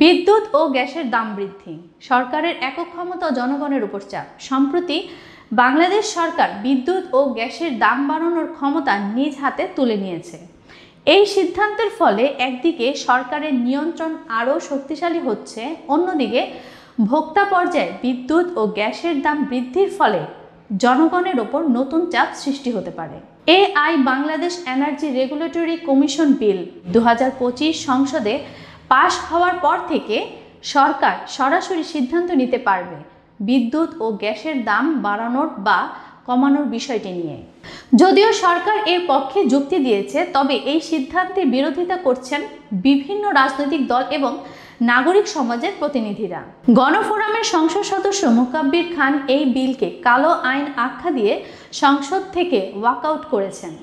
বিদ্যুৎ ও গ্যাসের দাম বৃদ্ধি, সরকারের একক ক্ষমতা ও জনগণের উপর চাপ। সম্প্রতি বাংলাদেশ সরকার বিদ্যুৎ ও গ্যাসের দাম বাড়ানোর ক্ষমতা নিজ হাতে তুলে নিয়েছে। এই সিদ্ধান্তের ফলে একদিকে সরকারের নিয়ন্ত্রণ আরও শক্তিশালী হচ্ছে, অন্যদিকে ভোক্তা পর্যায়ে বিদ্যুৎ ও গ্যাসের দাম বৃদ্ধির ফলে জনগণের ওপর নতুন চাপ সৃষ্টি হতে পারে। AI Bangladesh energy regulatory commission bill 2025 সংসদে পাশ হওয়ার পর থেকে সরকার সরাসরি সিদ্ধান্ত নিতে পারবে বিদ্যুৎ ও গ্যাসের দাম বাড়ানোর বা কমানোর বিষয়টি নিয়ে। যদিও সরকার এর পক্ষে যুক্তি দিয়েছে, তবে এই সিদ্ধান্তের বিরোধিতা করছেন বিভিন্ন রাজনৈতিক দল এবং নাগরিক সমাজের প্রতিনিধিরা। গণফোরামের সংসদ সদস্য মোকাব্বির খান এই বিলকে কালো আইন আখ্যা দিয়ে সংসদ থেকে ওয়াকআউট করেছেন।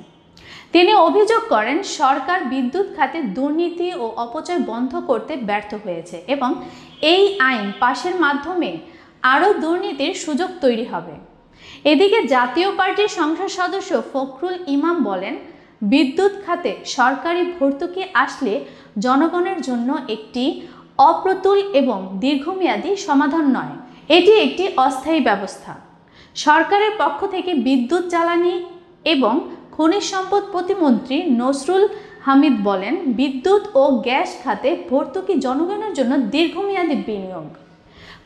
তিনি অভিযোগ করেন, সরকার বিদ্যুৎ খাতে দুর্নীতি ও অপচয় বন্ধ করতে ব্যর্থ হয়েছে এবং এই আইন পাশের মাধ্যমে আরও দুর্নীতির সুযোগ তৈরি হবে। এদিকে জাতীয় পার্টির সংসদ সদস্য ফখরুল ইমাম বলেন, বিদ্যুৎ খাতে সরকারি ভর্তুকি আসলে জনগণের জন্য একটি অপ্রতুল এবং দীর্ঘমেয়াদী সমাধান নয়, এটি একটি অস্থায়ী ব্যবস্থা। সরকারের পক্ষ থেকে বিদ্যুৎ, জ্বালানি এবং খনিজ সম্পদ প্রতিমন্ত্রী নসরুল হামিদ বলেন, বিদ্যুৎ ও গ্যাস খাতে ভর্তুকি জনগণের জন্য দীর্ঘমেয়াদী বিনিয়োগ।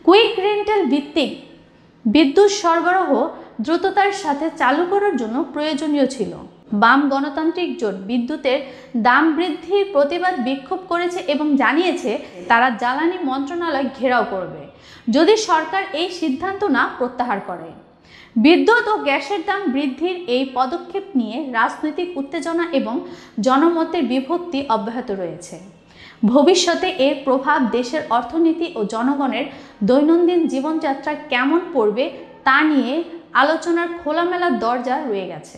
কুইক রেন্টাল ভিত্তিক বিদ্যুৎ সরবরাহ দ্রুততার সাথে চালু করার জন্য প্রয়োজনীয় ছিল। বাম গণতান্ত্রিক জোট বিদ্যুতের দাম বৃদ্ধির প্রতিবাদ বিক্ষোভ করেছে এবং জানিয়েছে তারা জ্বালানি মন্ত্রণালয় ঘেরাও করবে যদি সরকার এই সিদ্ধান্ত না প্রত্যাহার করে। বিদ্যুৎ ও গ্যাসের দাম বৃদ্ধির এই পদক্ষেপ নিয়ে রাজনৈতিক উত্তেজনা এবং জনমতের বিভক্তি অব্যাহত রয়েছে। ভবিষ্যতে এর প্রভাব দেশের অর্থনীতি ও জনগণের দৈনন্দিন জীবনযাত্রায় কেমন পড়বে তা নিয়ে আলোচনার খোলামেলা দরজা রয়ে গেছে।